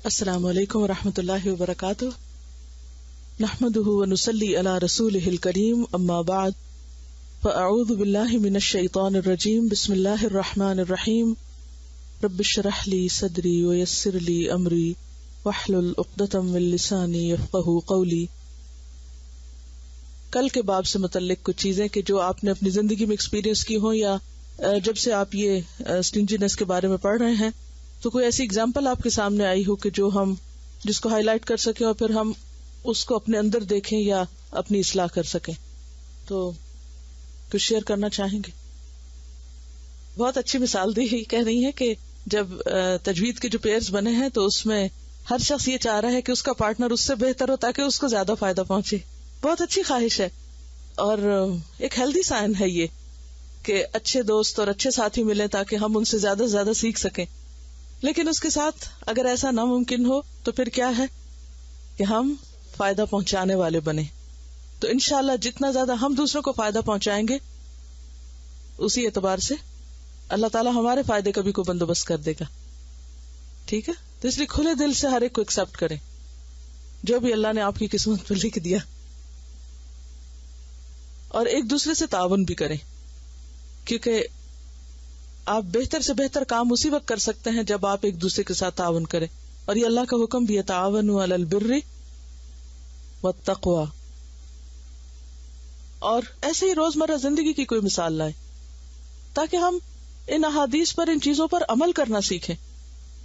السلام علیکم ورحمۃ اللہ وبرکاتہ، نحمده ونصلی علی رسولہ الکریم، اما بعد فاعوذ باللہ من الشیطان الرجیم، بسم اللہ الرحمن الرحیم، رب اشرح لی صدری ویسر لی امری واحلل عقدۃ من لسانی یفقہوا قولی۔ کل کے باب سے متعلق کچھ چیزیں کہ جو آپ نے اپنی زندگی میں ایکسپیرینس کی ہوں یا جب سے آپ یہ اسٹنجینس کے بارے میں پڑھ رہے ہیں تو کوئی ایسی اگزامپل آپ کے سامنے آئی ہو کہ جو ہم جس کو ہائی لائٹ کر سکیں اور پھر ہم اس کو اپنے اندر دیکھیں یا اپنی اصلاح کر سکیں، تو کچھ شیئر کرنا چاہیں گے؟ بہت اچھی مثال دی ہی کہہ رہی ہے کہ جب تجوید کے جو پیئرز بنے ہیں تو اس میں ہر شخص یہ چاہ رہا ہے کہ اس کا پارٹنر اس سے بہتر ہو تاکہ اس کو زیادہ فائدہ پہنچے۔ بہت اچھی خواہش ہے اور ایک ہیلدی سائن ہے یہ کہ اچھے دوست اور اچھے ساتھی ملیں تاکہ ہم ان سے زیادہ سے زیادہ سیکھ سکیں، لیکن اس کے ساتھ اگر ایسا ناممکن ہو تو پھر کیا ہے کہ ہم فائدہ پہنچانے والے بنے، تو انشاءاللہ جتنا زیادہ ہم دوسروں کو فائدہ پہنچائیں گے اسی اعتبار سے اللہ تعالیٰ ہمارے فائدے کا بھی کوئی بندوبست کر دے گا، ٹھیک ہے؟ تو اس لیے کھلے دل سے ہر ایک کو ایکسپٹ کریں جو بھی اللہ نے آپ کی قسمت میں لکھ دیا، اور ایک دوسرے سے تعاون بھی کریں، کیونکہ آپ بہتر سے بہتر کام اسی وقت کر سکتے ہیں جب آپ ایک دوسرے کے ساتھ تعاون کریں، اور یہ اللہ کا حکم بھی ہے، تعاونوا علی البر والتقوی۔ اور ایسے ہی روزمرہ زندگی کی کوئی مثال لائے تاکہ ہم ان احادیث پر، ان چیزوں پر عمل کرنا سیکھیں۔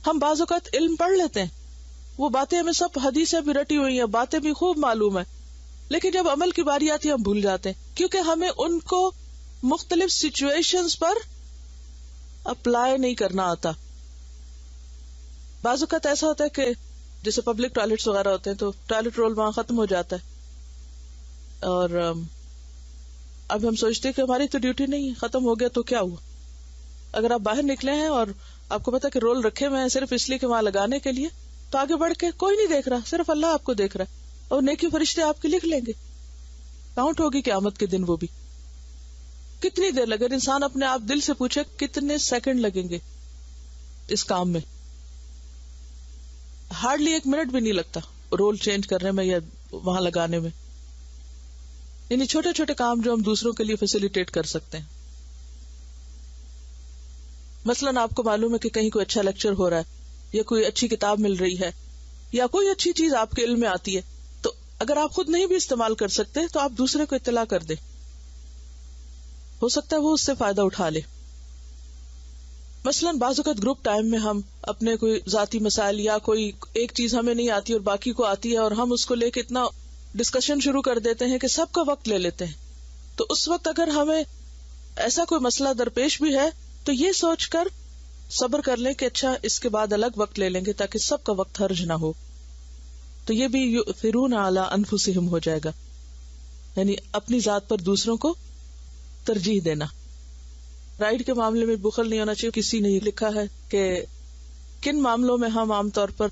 ہم بعض اوقات علم پڑھ لیتے ہیں، وہ باتیں ہمیں سب حدیثیں بھی رٹی ہوئی ہیں، باتیں بھی خوب معلوم ہے، لیکن جب عمل کی باری آتی ہے ہم بھول جاتے ہیں، کیونکہ ہمیں ان کو مختلف سچویشنز پر اپلائی نہیں کرنا آتا۔ بعض اوقات ایسا ہوتا ہے کہ جیسے پبلک ٹوائلٹس وغیرہ ہوتے ہیں تو ٹوائلٹ رول وہاں ختم ہو جاتا ہے، اور اب ہم سوچتے کہ ہماری تو ڈیوٹی نہیں ہے، ختم ہو گیا تو کیا ہوا۔ اگر آپ باہر نکلے ہیں اور آپ کو پتا کہ رول رکھے ہوئے ہیں صرف اس لیے کہ وہاں لگانے کے لیے، تو آگے بڑھ کے کوئی نہیں دیکھ رہا، صرف اللہ آپ کو دیکھ رہا ہے، اور نیکی فرشتے آپ کی لکھ لیں گے، کاؤنٹ ہوگی قیامت کے دن وہ بھی۔ کتنی دیر لگے، انسان اپنے آپ دل سے پوچھے کتنے سیکنڈ لگیں گے اس کام میں؟ ہارڈلی 1 منٹ بھی نہیں لگتا رول چینج کرنے میں یا وہاں لگانے میں، یعنی چھوٹے چھوٹے کام جو ہم دوسروں کے لیے فیسیلیٹیٹ کر سکتے ہیں۔ مثلاً آپ کو معلوم ہے کہ کہیں کوئی اچھا لیکچر ہو رہا ہے یا کوئی اچھی کتاب مل رہی ہے یا کوئی اچھی چیز آپ کے علم میں آتی ہے، تو اگر آپ خود نہیں بھی استعمال کر سکتے تو آپ دوسرے کو اطلاع کر دیں، ہو سکتا ہے وہ اس سے فائدہ اٹھا لے۔ مثلاً بعض اوقات گروپ ٹائم میں ہم اپنے کوئی ذاتی مسائل یا کوئی ایک چیز ہمیں نہیں آتی اور باقی کو آتی ہے، اور ہم اس کو لے کے اتنا ڈسکشن شروع کر دیتے ہیں کہ سب کا وقت لے لیتے ہیں، تو اس وقت اگر ہمیں ایسا کوئی مسئلہ درپیش بھی ہے تو یہ سوچ کر صبر کر لیں کہ اچھا اس کے بعد الگ وقت لے لیں گے تاکہ سب کا وقت حرج نہ ہو، تو یہ بھی یؤثرون علی انفسہم ہو جائے گا، یعنی اپنی ذات پر دوسروں کو ترجیح دینا۔ رائٹ کے معاملے میں بخل نہیں ہونا چاہیے۔ کسی نے لکھا ہے کہ کن معاملوں میں ہم عام طور پر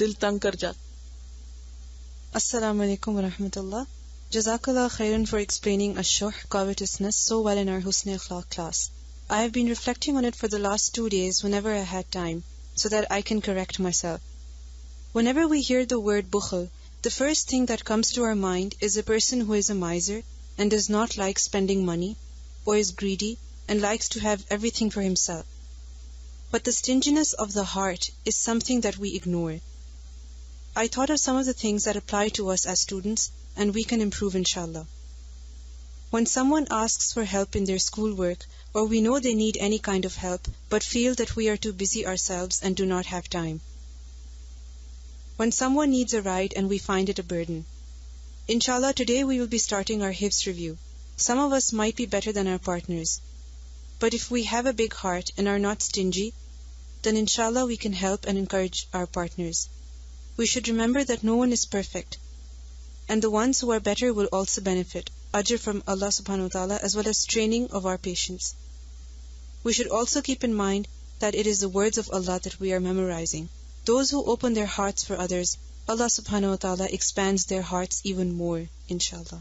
دل تنگ کر جاتے۔ السلام علیکم ورحمۃ اللہ۔ جزاک اللہ خیرن for explaining الشح, covetousness so well in our Husn Akhlaq class. I have been reflecting on it for the last 2 days whenever I had time, so that I can correct myself. Whenever we hear the word bukhl, the first thing that comes to our mind is a person who is a miser and does not like spending money, or is greedy and likes to have everything for himself. But the stinginess of the heart is something that we ignore. I thought of some of the things that apply to us as students, and we can improve inshallah. When someone asks for help in their schoolwork, or we know they need any kind of help, but feel that we are too busy ourselves and do not have time. When someone needs a ride and we find it a burden. Inshallah, today we will be starting our hifz review. Some of us might be better than our partners, but if we have a big heart and are not stingy, then inshallah we can help and encourage our partners. We should remember that no one is perfect, and the ones who are better will also benefit ajr from Allah subhanahu wa ta'ala, as well as training of our patience. We should also keep in mind that it is the words of Allah that we are memorizing. Those who open their hearts for others, Allah subhanahu wa ta'ala expands their hearts even more, inshallah.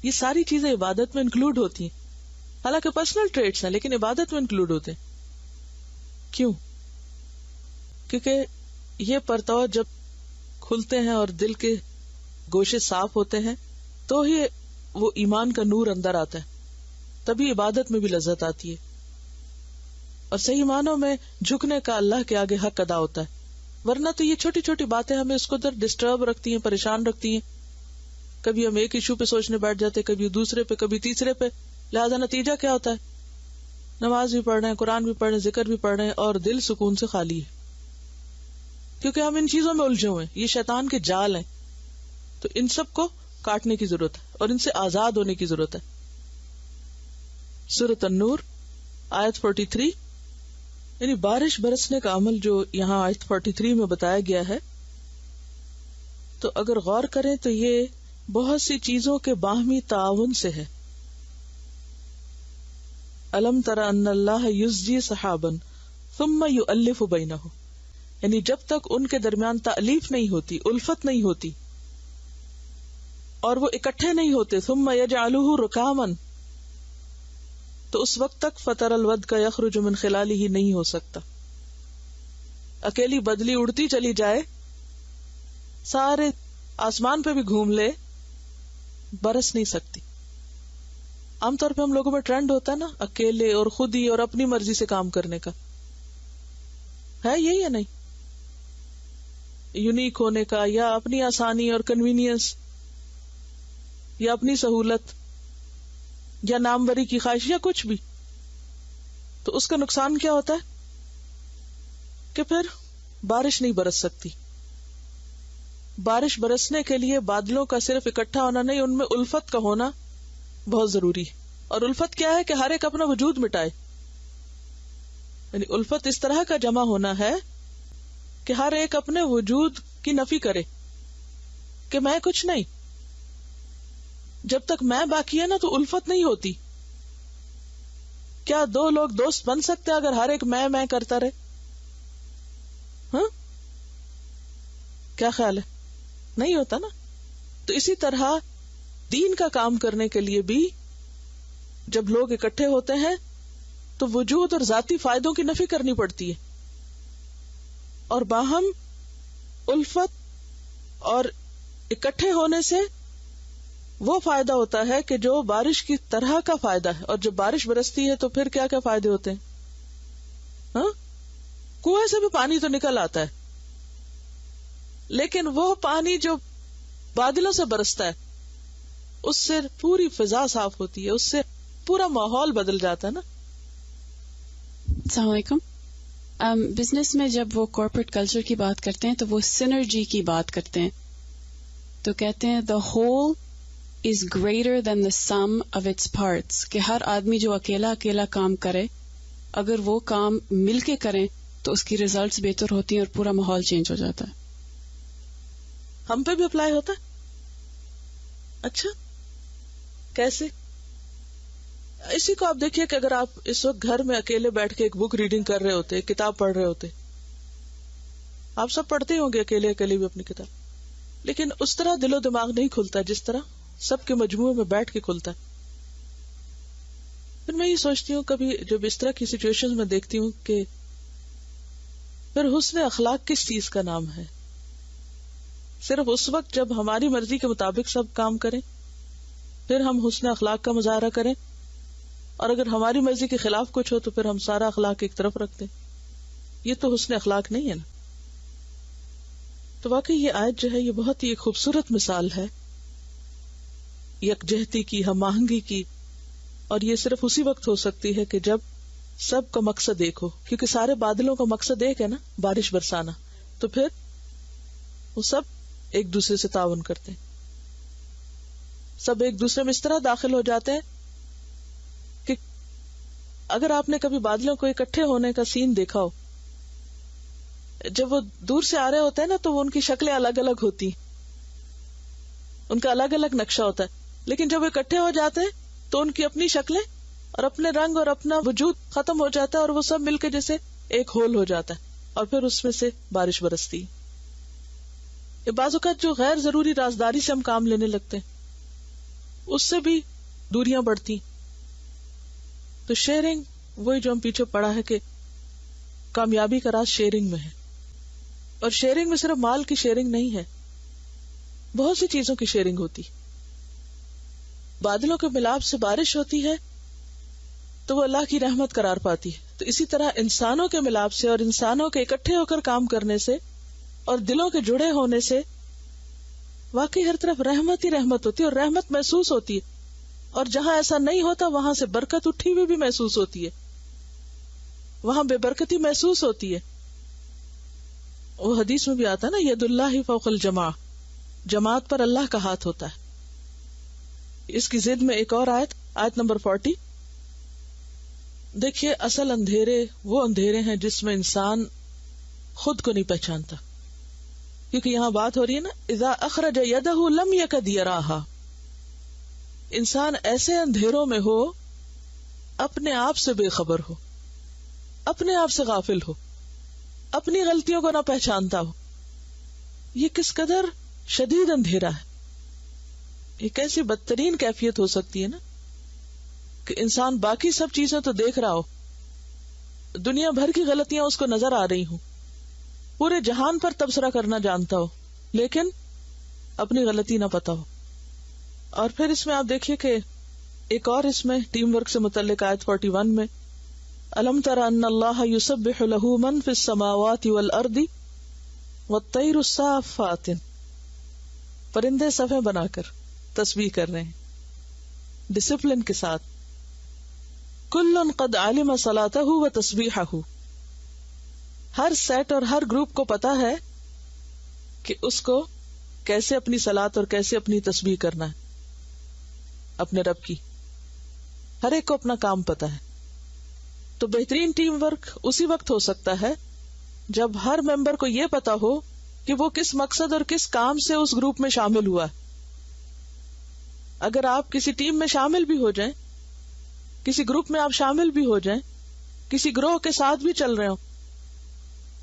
یہ ساری چیزیں عبادت میں include ہوتی ہیں، حالانکہ personal traits ہیں لیکن عبادت میں انکلوڈ ہوتے ہیں۔ کیوں؟ کیونکہ یہ پرتو جب کھلتے ہیں اور دل کے گوشے صاف ہوتے ہیں تو ہی وہ ایمان کا نور اندر آتا ہے، تبھی عبادت میں بھی لذت آتی ہے اور صحیح معنوں میں جھکنے کا اللہ کے آگے حق ادا ہوتا ہے. ورنہ تو یہ چھوٹی چھوٹی باتیں ہمیں اس کو در ڈسٹرب رکھتی ہیں، پریشان رکھتی ہیں. کبھی ہم ایک ایشو پہ سوچنے بیٹھ جاتے، کبھی دوسرے پہ، کبھی تیسرے پہ. لہذا نتیجہ کیا ہوتا ہے؟ نماز بھی پڑھ رہے ہیں، قرآن بھی پڑھ رہے ہیں، ذکر بھی پڑھ رہے ہیں اور دل سکون سے خالی ہے، کیونکہ ہم ان چیزوں میں الجھے ہوئے ہیں. یہ شیطان کے جال ہیں، تو ان سب کو کاٹنے کی ضرورت ہے اور ان سے آزاد ہونے کی ضرورت ہے. سورۃ النور آیت 43، یعنی بارش برسنے کا عمل جو یہاں آیت 43 میں بتایا گیا ہے، تو اگر غور کریں تو یہ بہت سی چیزوں کے باہمی تعاون سے ہے. الم تر ان اللہ یزجی سحابا ثم یؤلف بینہ، یعنی جب تک ان کے درمیان تألیف نہیں ہوتی، الفت نہیں ہوتی اور وہ اکٹھے نہیں ہوتے، ثم یجعلہ رکاما، تو اس وقت تک فطر الودق یخرج من خلالہ نہیں ہو سکتا. اکیلی بدلی اڑتی چلی جائے، سارے آسمان پہ بھی گھوم لے، برس نہیں سکتی. عام طور پہ ہم لوگوں میں ٹرینڈ ہوتا ہے نا اکیلے اور خود ہی اور اپنی مرضی سے کام کرنے کا، ہے یہی یا نہیں؟ یونیک ہونے کا، یا اپنی آسانی اور کنوینئنس، یا اپنی سہولت، یا ناموری کی خواہش، یا کچھ بھی. تو اس کا نقصان کیا ہوتا ہے کہ پھر بارش نہیں برس سکتی. بارش برسنے کے لیے بادلوں کا صرف اکٹھا ہونا نہیں، ان میں الفت کا ہونا بہت ضروری ہے. اور الفت کیا ہے کہ ہر ایک اپنا وجود مٹائے، یعنی الفت اس طرح کا جمع ہونا ہے کہ ہر ایک اپنے وجود کی نفی کرے کہ میں کچھ نہیں. جب تک میں باقی ہے نا تو الفت نہیں ہوتی. کیا دو لوگ دوست بن سکتے اگر ہر ایک میں کرتا رہے؟ ہاں، کیا خیال ہے؟ نہیں ہوتا نا. تو اسی طرح دین کا کام کرنے کے لیے بھی جب لوگ اکٹھے ہوتے ہیں تو وجود اور ذاتی فائدوں کی نفی کرنی پڑتی ہے، اور باہم الفت اور اکٹھے ہونے سے وہ فائدہ ہوتا ہے کہ جو بارش کی طرح کا فائدہ ہے. اور جب بارش برستی ہے تو پھر کیا کیا فائدے ہوتے ہیں؟ ہاں، کنویں سے بھی پانی تو نکل آتا ہے، لیکن وہ پانی جو بادلوں سے برستا ہے اس سے پوری فضا صاف ہوتی ہے، اس سے پورا ماحول بدل جاتا ہے نا. السلام علیکم. بزنس میں جب وہ کارپوریٹ کلچر کی بات کرتے ہیں تو وہ سینرجی کی بات کرتے ہیں، تو کہتے ہیں the whole is greater than the sum of its parts، کہ ہر آدمی جو اکیلا کام کرے، اگر وہ کام مل کے کریں تو اس کی ریزلٹس بہتر ہوتی ہیں اور پورا ماحول چینج ہو جاتا ہے. ہم پہ بھی اپلائی ہوتا ہے؟ اچھا، کیسے؟ اسی کو آپ دیکھیے کہ اگر آپ اس وقت گھر میں اکیلے بیٹھ کے ایک بک ریڈنگ کر رہے ہوتے، کتاب پڑھ رہے ہوتے، آپ سب پڑھتے ہوں گے اکیلے بھی اپنی کتاب، لیکن اس طرح دل و دماغ نہیں کھلتا جس طرح سب کے مجموعے میں بیٹھ کے کھلتا ہے. پھر میں یہ سوچتی ہوں کبھی جب اس طرح کی سچویشن میں دیکھتی ہوں کہ پھر حسن اخلاق کس چیز کا نام ہے؟ صرف اس وقت جب ہماری مرضی کے مطابق سب کام کریں پھر ہم حسن اخلاق کا مظاہرہ کریں، اور اگر ہماری مرضی کے خلاف کچھ ہو تو پھر ہم سارا اخلاق ایک طرف رکھ دیں. یہ تو حسن اخلاق نہیں ہے نا. تو واقعی یہ آیت جو ہے یہ بہت ہی ایک خوبصورت مثال ہے یکجہتی کی، ہم آہنگی کی، اور یہ صرف اسی وقت ہو سکتی ہے کہ جب سب کا مقصد ایک ہو، کیونکہ سارے بادلوں کا مقصد ایک ہے نا، بارش برسانا. تو پھر وہ سب ایک دوسرے سے تعاون کرتے ہیں، سب ایک دوسرے میں اس طرح داخل ہو جاتے ہیں کہ اگر آپ نے کبھی بادلوں کو اکٹھے ہونے کا سین دیکھا ہو، جب وہ دور سے آ رہے ہوتے ہیں نا تو وہ ان کی شکلیں الگ الگ ہوتی، ان کا الگ الگ نقشہ ہوتا ہے، لیکن جب وہ اکٹھے ہو جاتے ہیں تو ان کی اپنی شکلیں اور اپنے رنگ اور اپنا وجود ختم ہو جاتا ہے، اور وہ سب مل کے جیسے ایک ہول ہو جاتا ہے، اور پھر اس میں سے بارش برستی. یہ بعض اوقات جو غیر ضروری رازداری سے ہم کام لینے لگتے ہیں اس سے بھی دوریاں بڑھتی. تو شیئرنگ، وہی جو ہم پیچھے پڑھا ہے کہ کامیابی کا راز شیئرنگ میں ہے. اور شیئرنگ میں صرف مال کی شیئرنگ نہیں ہے، بہت سی چیزوں کی شیئرنگ ہوتی. بادلوں کے ملاپ سے بارش ہوتی ہے تو وہ اللہ کی رحمت قرار پاتی ہے. تو اسی طرح انسانوں کے ملاپ سے اور انسانوں کے اکٹھے ہو کر کام کرنے سے اور دلوں کے جڑے ہونے سے واقعی ہر طرف رحمت ہی رحمت ہوتی ہے، اور رحمت محسوس ہوتی ہے. اور جہاں ایسا نہیں ہوتا وہاں سے برکت اٹھی ہوئی بھی محسوس ہوتی ہے، وہاں بے برکتی محسوس ہوتی ہے. وہ حدیث میں بھی آتا ہے نا، ید اللہ فوق الجماع، جماعت پر اللہ کا ہاتھ ہوتا ہے. اس کی ضد میں ایک اور آیت نمبر 40. دیکھیے اصل اندھیرے وہ اندھیرے ہیں جس میں انسان خود کو نہیں پہچانتا، کیونکہ یہاں بات ہو رہی ہے نا اذا اخرج یدہ لم یکد یراہا. انسان ایسے اندھیروں میں ہو، اپنے آپ سے بے خبر ہو، اپنے آپ سے غافل ہو، اپنی غلطیوں کو نہ پہچانتا ہو. یہ کس قدر شدید اندھیرا ہے. یہ کیسی بدترین کیفیت ہو سکتی ہے نا کہ انسان باقی سب چیزیں تو دیکھ رہا ہو، دنیا بھر کی غلطیاں اس کو نظر آ رہی ہوں، پورے جہان پر تبصرہ کرنا جانتا ہو، لیکن اپنی غلطی نہ پتا ہو. اور پھر اس میں آپ دیکھیے کہ ایک اور اس میں ٹیم ورک سے متعلق آیت 41 میں الم تر ان اللہ یسبح له من فی السماوات والارض والطیر الصافات. پرندے صفیں بنا کر تسبیح کر رہے ہیں ڈسپلن کے ساتھ. کل قد علم صلاتہ و تسبیحہ. ہر سیٹ اور ہر گروپ کو پتا ہے کہ اس کو کیسے اپنی صلات اور کیسے اپنی تسبیح کرنا ہے اپنے رب کی. ہر ایک کو اپنا کام پتا ہے. تو بہترین ٹیم ورک اسی وقت ہو سکتا ہے جب ہر ممبر کو یہ پتا ہو کہ وہ کس مقصد اور کس کام سے اس گروپ میں شامل ہوا. اگر آپ کسی ٹیم میں شامل بھی ہو جائیں، کسی گروپ میں آپ شامل بھی ہو جائیں، کسی گروہ کے ساتھ بھی چل رہے ہو،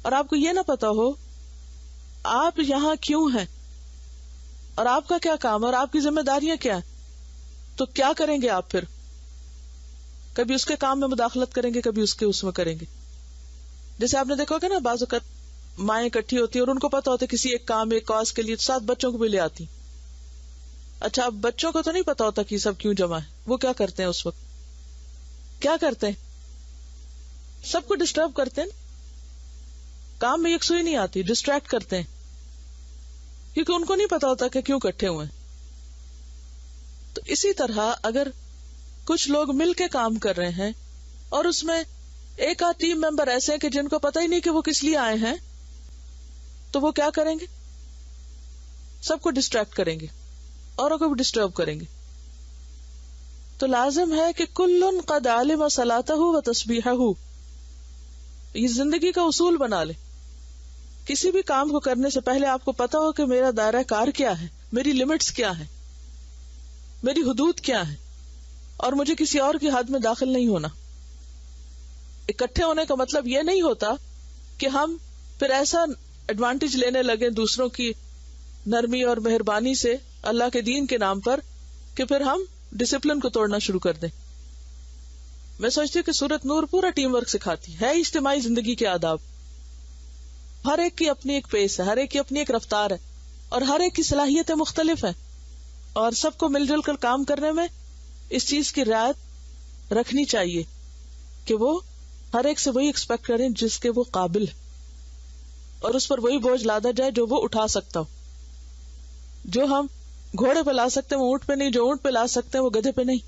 اور آپ کو یہ نہ پتا ہو آپ یہاں کیوں ہیں اور آپ کا کیا کام اور آپ کی ذمہ داریاں کیا ہیں، تو کیا کریں گے آپ پھر؟ کبھی اس کے کام میں مداخلت کریں گے، کبھی اس میں کریں گے. جیسے آپ نے دیکھا ہوگا نا، بعض اوقات مائیں اکٹھی ہوتی ہیں اور ان کو پتا ہوتا ہے کسی ایک کام ایک کاز کے لیے، ساتھ بچوں کو بھی لے آتی. اچھا اب بچوں کو تو نہیں پتا ہوتا کہ سب کیوں جمع ہے، وہ کیا کرتے ہیں اس وقت؟ کیا کرتے ہیں؟ سب کو ڈسٹرب کرتے ہیں، کام میں یکسوئی نہیں آتی، ڈسٹریکٹ کرتے ہیں، کیونکہ ان کو نہیں پتا ہوتا کہ کیوں اکٹھے ہوئے ہیں. تو اسی طرح اگر کچھ لوگ مل کے کام کر رہے ہیں اور اس میں ایک آدھ ٹیم ممبر ایسے ہیں کہ جن کو پتہ ہی نہیں کہ وہ کس لیے آئے ہیں، تو وہ کیا کریں گے؟ سب کو ڈسٹریکٹ کریں گے، اوروں کو بھی ڈسٹرب کریں گے. تو لازم ہے کہ کل قد علم صلاتہ و تسبیحہ. یہ زندگی کا اصول بنا لے. کسی بھی کام کو کرنے سے پہلے آپ کو پتا ہو کہ میرا دائرہ کار کیا ہے، میری لمٹس کیا ہے، میری حدود کیا ہے، اور مجھے کسی اور کی حد میں داخل نہیں ہونا. اکٹھے ہونے کا مطلب یہ نہیں ہوتا کہ ہم پھر ایسا ایڈوانٹیج لینے لگے دوسروں کی نرمی اور مہربانی سے اللہ کے دین کے نام پر کہ پھر ہم ڈسپلن کو توڑنا شروع کر دیں. میں سوچتی ہوں کہ سورۃ نور پورا ٹیم ورک سکھاتی ہے اجتماعی زندگی کے آداب. ہر ایک کی اپنی ایک پیس ہے، ہر ایک کی اپنی ایک رفتار ہے، اور ہر ایک کی صلاحیتیں مختلف ہیں، اور سب کو مل جل کر کام کرنے میں اس چیز کی رعایت رکھنی چاہیے کہ وہ ہر ایک سے وہی ایکسپیکٹ کریں جس کے وہ قابل ہے، اور اس پر وہی بوجھ لادا جائے جو وہ اٹھا سکتا ہو. جو ہم گھوڑے پہ لا سکتے ہیں وہ اونٹ پہ نہیں، جو اونٹ پہ لا سکتے ہیں وہ گدھے پہ نہیں.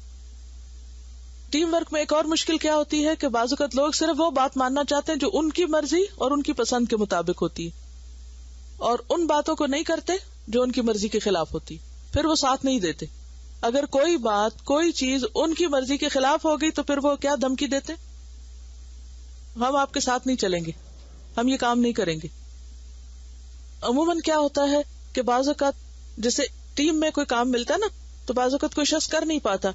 ٹیم ورک میں ایک اور مشکل کیا ہوتی ہے کہ بعض اوقات لوگ صرف وہ بات ماننا چاہتے ہیں جو ان کی مرضی اور ان کی پسند کے مطابق ہوتی ہے، اور ان باتوں کو نہیں کرتے جو ان کی مرضی کے خلاف ہوتی، پھر وہ ساتھ نہیں دیتے. اگر کوئی بات کوئی چیز ان کی مرضی کے خلاف ہو گئی تو پھر وہ کیا دھمکی دیتے، ہم آپ کے ساتھ نہیں چلیں گے، ہم یہ کام نہیں کریں گے. عموماً کیا ہوتا ہے کہ بعض اوقات جیسے ٹیم میں کوئی کام ملتا ہے نا، تو بعض اوقات کوئی شخص کر نہیں پاتا،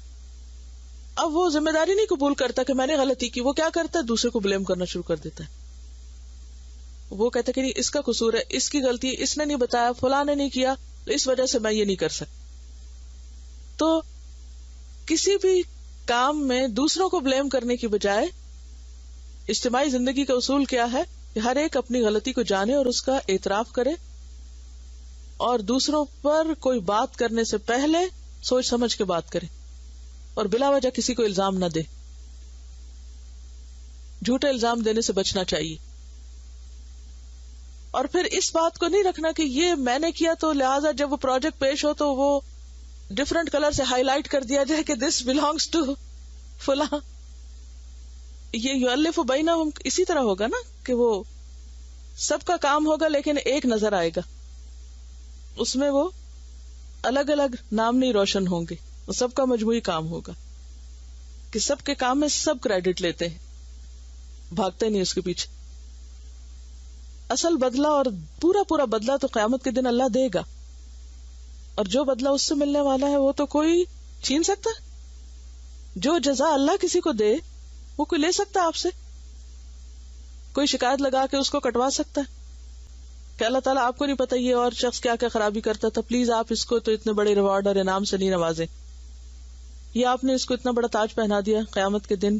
اب وہ ذمہ داری نہیں قبول کرتا کہ میں نے غلطی کی، وہ کیا کرتا ہے دوسرے کو بلیم کرنا شروع کر دیتا ہے. وہ کہتا ہے کہ نہیں اس کا قصور ہے، اس کی غلطی ہے، اس نے نہیں بتایا، فلاں نے نہیں کیا، تو اس وجہ سے میں یہ نہیں کر سکتا. تو کسی بھی کام میں دوسروں کو بلیم کرنے کی بجائے اجتماعی زندگی کا اصول کیا ہے کہ ہر ایک اپنی غلطی کو جانے اور اس کا اعتراف کرے، اور دوسروں پر کوئی بات کرنے سے پہلے سوچ سمجھ کے بات کرے، اور بلا وجہ کسی کو الزام نہ دے. جھوٹے الزام دینے سے بچنا چاہیے. اور پھر اس بات کو نہیں رکھنا کہ یہ میں نے کیا تو لہٰذا جب وہ پروجیکٹ پیش ہو تو وہ ڈفرنٹ کلر سے ہائی لائٹ کر دیا جائے کہ دس بلانگس ٹو فلاں. یہ یؤلف بینہم اسی طرح ہوگا نا کہ وہ سب کا کام ہوگا لیکن ایک نظر آئے گا، اس میں وہ الگ الگ نام نہیں روشن ہوں گے، وہ سب کا مجموعی کام ہوگا کہ سب کے کام میں سب کریڈٹ لیتے ہیں، بھاگتے نہیں اس کے پیچھے. اصل بدلہ اور پورا بدلہ تو قیامت کے دن اللہ دے گا، اور جو بدلہ اس سے ملنے والا ہے وہ تو کوئی چھین سکتا؟ جو جزا اللہ کسی کو دے وہ کوئی لے سکتا آپ سے؟ کوئی شکایت لگا کے اس کو کٹوا سکتا ہے کہ اللہ تعالیٰ آپ کو نہیں پتا یہ اور شخص کیا کیا خرابی کرتا تھا، پلیز آپ اس کو تو اتنے بڑے ریوارڈ اور انعام سے نہیں نوازیں، یا آپ نے اس کو اتنا بڑا تاج پہنا دیا قیامت کے دن،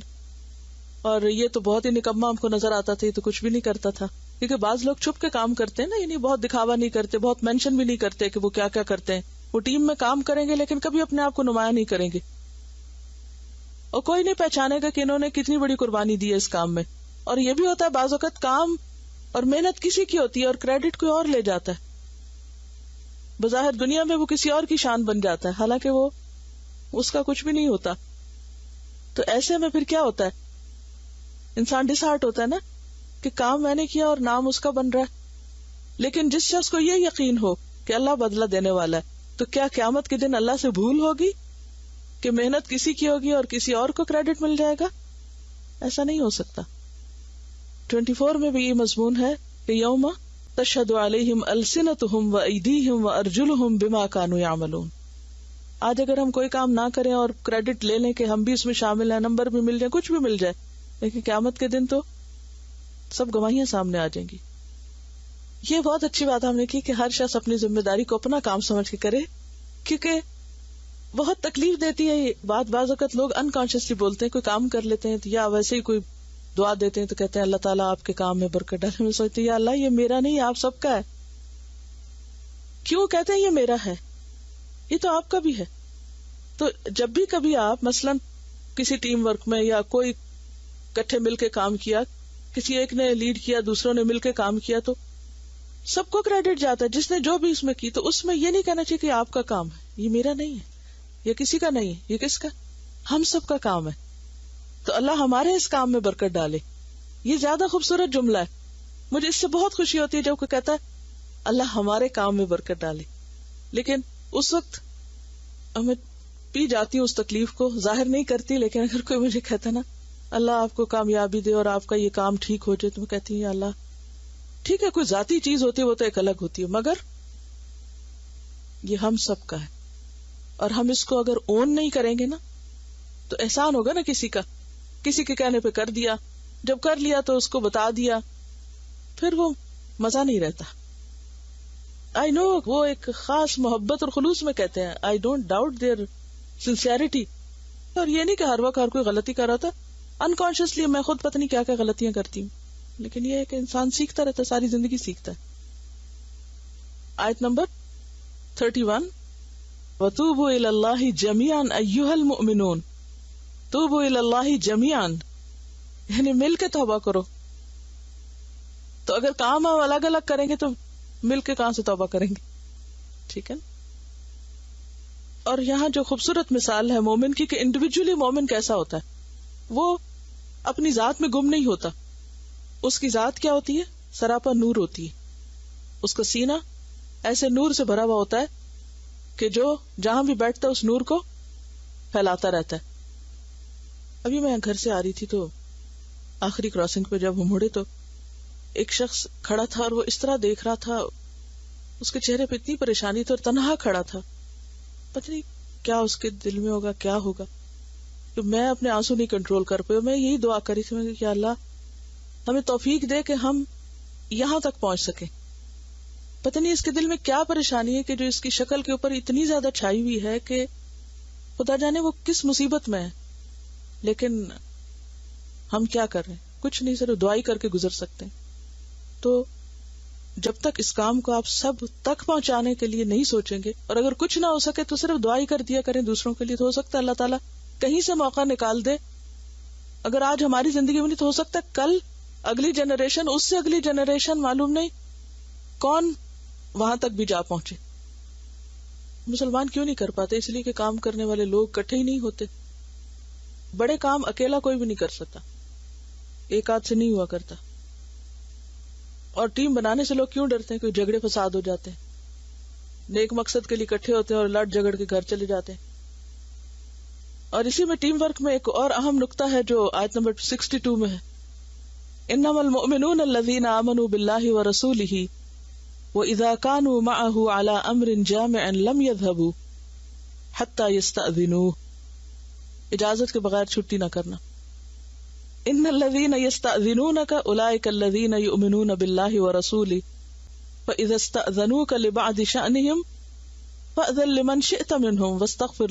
اور یہ تو بہت ہی نکما ہم کو نظر آتا تھا، یہ تو کچھ بھی نہیں کرتا تھا. کیونکہ بعض لوگ چھپ کے کام کرتے ہیں نا، یعنی بہت دکھاوا نہیں کرتے، بہت مینشن بھی نہیں کرتے کہ وہ کیا کیا کرتے ہیں. وہ ٹیم میں کام کریں گے لیکن کبھی اپنے آپ کو نمایاں نہیں کریں گے، اور کوئی نہیں پہچانے گا کہ انہوں نے کتنی بڑی قربانی دی ہے اس کام میں. اور یہ بھی ہوتا ہے بعض اوقات کام اور محنت کسی کی ہوتی ہے اور کریڈٹ کوئی اور لے جاتا ہے، بظاہر دنیا میں وہ کسی اور کی شان بن جاتا ہے، حالانکہ وہ اس کا کچھ بھی نہیں ہوتا. تو ایسے میں پھر کیا ہوتا ہے، انسان ڈس ہارٹ ہوتا ہے نا کہ کام میں نے کیا اور نام اس کا بن رہا ہے. لیکن جس شخص کو یہ یقین ہو کہ اللہ بدلہ دینے والا ہے، تو کیا قیامت کے دن اللہ سے بھول ہوگی کہ محنت کسی کی ہوگی اور کسی اور کو کریڈٹ مل جائے گا؟ ایسا نہیں ہو سکتا. 24 میں بھی یہ مضمون ہے کہ یوم تشہد علیہم السنتہم وایدیہم وارجلہم بما کانوا یعملون. آج اگر ہم کوئی کام نہ کریں اور کریڈٹ لے لیں کہ ہم بھی اس میں شامل ہیں، نمبر بھی مل جائے، کچھ بھی مل جائے، لیکن قیامت کے دن تو سب گواہیاں سامنے آ جائیں گی. یہ بہت اچھی بات ہم نے کی کہ ہر شخص اپنی ذمہ داری کو اپنا کام سمجھ کے کرے، کیونکہ بہت تکلیف دیتی ہے یہ بات. بعض اوقات لوگ انکانشیسلی بولتے ہیں، کوئی کام کر لیتے ہیں یا ویسے ہی کوئی دعا دیتے ہیں تو کہتے ہیں اللہ تعالیٰ آپ کے کام میں برکت ڈالے. میں سوچتی یا اللہ یہ میرا نہیں، آپ سب کا ہے. کیوں کہتے ہیں یہ میرا ہے؟ یہ تو آپ کا بھی ہے. تو جب بھی کبھی آپ مثلاً کسی ٹیم ورک میں یا کوئی کٹھے مل کے کام کیا، کسی ایک نے لیڈ کیا، دوسروں نے مل کے کام کیا، تو سب کو کریڈٹ جاتا ہے جس نے جو بھی اس میں کی. تو اس میں یہ نہیں کہنا چاہیے کہ آپ کا کام ہے، یہ میرا نہیں ہے، یہ کسی کا نہیں ہے، یہ کس کا؟ ہم سب کا کام ہے. تو اللہ ہمارے اس کام میں برکت ڈالے. یہ زیادہ خوبصورت جملہ ہے. مجھے اس سے بہت خوشی ہوتی ہے جب کوئی کہتا ہے اللہ ہمارے کام میں برکت ڈالے. لیکن اس وقت میں پی جاتی ہوں اس تکلیف کو، ظاہر نہیں کرتی، لیکن اگر کوئی مجھے کہتا نا اللہ آپ کو کامیابی دے اور آپ کا یہ کام ٹھیک ہو جائے، تو میں کہتی ہوں یا اللہ ٹھیک ہے، کوئی ذاتی چیز ہوتی ہے وہ تو ایک الگ ہوتی ہے، مگر یہ ہم سب کا ہے. اور ہم اس کو اگر اون نہیں کریں گے نا تو احسان ہوگا نا کسی کا، کسی کے کہنے پہ کر دیا، جب کر لیا تو اس کو بتا دیا، پھر وہ مزہ نہیں رہتا. آئی نو وہ ایک خاص محبت اور خلوص میں کہتے ہیں، I don't doubt their sincerity. اور یہ نہیں کہ ہر وقت ہر کوئی غلطی کر رہا تھا، انکانشیسلی میں خود پتہ نہیں کیا کیا غلطیاں کرتی ہوں، لیکن یہ ہے کہ انسان سیکھتا رہتا، ساری زندگی سیکھتا ہے. آیت نمبر 31 وَتُوبُوا إِلَى اللَّهِ جَمِيعًا أَيُّهَا الْمُؤْمِنُونَ. توبوا إِلَى اللَّهِ جَمِيعًا یعنی مل کے توبہ کرو. تو اگر کام ہم الگ الگ کریں گے تو مل کے کہاں سے توبہ کریں گے؟ ٹھیک ہے. اور یہاں جو خوبصورت مثال ہے مومن کی کہ انڈیویجولی مومن کیسا ہوتا ہے، وہ اپنی ذات میں گم نہیں ہوتا. اس کی ذات کیا ہوتی ہے؟ سراپا نور ہوتی ہے. اس کا سینہ ایسے نور سے بھرا ہوا ہوتا ہے کہ جو جہاں بھی بیٹھتا ہے اس نور کو پھیلاتا رہتا ہے. ابھی میں گھر سے آ رہی تھی تو آخری کراسنگ پہ جب ہم مڑے تو ایک شخص کھڑا تھا اور وہ اس طرح دیکھ رہا تھا، اس کے چہرے پہ اتنی پریشانی تھی اور تنہا کھڑا تھا. پتہ نہیں کیا اس کے دل میں ہوگا، کیا ہوگا، کہ میں اپنے آنسو نہیں کنٹرول کر پائی. میں یہی دعا کری تھی کہ یا اللہ ہمیں توفیق دے کہ ہم یہاں تک پہنچ سکیں. پتہ نہیں اس کے دل میں کیا پریشانی ہے کہ جو اس کی شکل کے اوپر اتنی زیادہ چھائی ہوئی ہے کہ خدا جانے وہ کس مصیبت میں ہے. لیکن ہم کیا کر رہے ہیں؟ کچھ نہیں، صرف دعائی کر کے گزر سکتے ہیں. تو جب تک اس کام کو آپ سب تک پہنچانے کے لیے نہیں سوچیں گے، اور اگر کچھ نہ ہو سکے تو صرف دعا ہی کر دیا کریں دوسروں کے لیے، تو ہو سکتا ہے اللہ تعالیٰ کہیں سے موقع نکال دے. اگر آج ہماری زندگی میں نہیں تو ہو سکتا ہے کل اگلی جنریشن، اس سے اگلی جنریشن، معلوم نہیں کون وہاں تک بھی جا پہنچے. مسلمان کیوں نہیں کر پاتے؟ اس لیے کہ کام کرنے والے لوگ اکٹھے ہی نہیں ہوتے. بڑے کام اکیلا کوئی بھی نہیں کر سکتا، ایک آدھ سے نہیں ہوا کرتا. اور ٹیم بنانے سے لوگ کیوں ڈرتے ہیں؟ کوئی جھگڑے فساد ہو جاتے ہیں. نیک مقصد کے لیے اکٹھے ہوتے ہیں اور لڑ جھگڑ کے گھر چلے جاتے ہیں. اور اسی میں ٹیم ورک میں ایک اور اہم نقطہ ہے جو آیت نمبر 62 میں ہے، انما المؤمنون الذین آمنوا باللہ ورسولہ وَإِذَا كَانُوا مَعَهُ عَلَىٰ أَمْرٍ جَامِعٍ لَمْ يَذْهَبُوا حَتَّى يَسْتَأْذِنُوهُ، اجازت کے بغیر چھٹی نہ کرنا. إِنَّ الَّذِينَ يَسْتَأْذِنُونَكَ أُولَٰئِكَ الَّذِينَ يُؤْمِنُونَ بِاللَّهِ وَرَسُولِهِ فَإِذَا اسْتَأْذَنُوكَ لِبَعْضِ شَأْنِهِمْ فَأْذَن لِمَنْ شِئْتَ مِنْهُمْ وَاسْتَغْفِرْ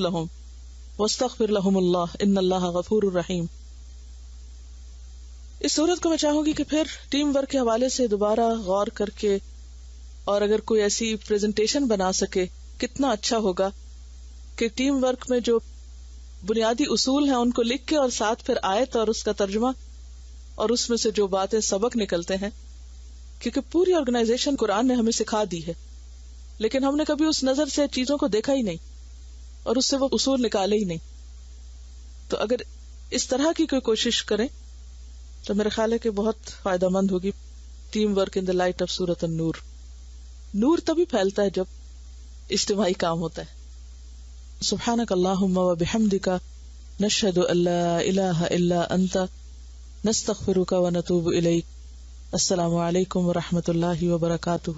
لَهُمُ اللَّهُ إِنَّ اللَّهَ غَفُورٌ رَحِيمٌ. اس صورت کو میں چاہوں گی کہ پھر ٹیم ورک کے حوالے سے دوبارہ غور کر کے، اور اگر کوئی ایسی پریزنٹیشن بنا سکے کتنا اچھا ہوگا کہ ٹیم ورک میں جو بنیادی اصول ہیں ان کو لکھ کے، اور ساتھ پھر آیت اور اس کا ترجمہ، اور اس میں سے جو باتیں سبق نکلتے ہیں. کیونکہ پوری آرگنائزیشن قرآن نے ہمیں سکھا دی ہے، لیکن ہم نے کبھی اس نظر سے چیزوں کو دیکھا ہی نہیں اور اس سے وہ اصول نکالے ہی نہیں. تو اگر اس طرح کی کوئی کوشش کریں تو میرے خیال ہے کہ بہت فائدہ مند ہوگی. Team work in the light of سورۃ النور. نور تبھی پھیلتا ہے جب اجتماعی کام ہوتا ہے. سبحانک اللہم و بحمدک نشہد ان لا الہ الا انت نستغفرک و نتوب الیک. السلام علیکم و رحمۃ اللہ وبرکاتہ.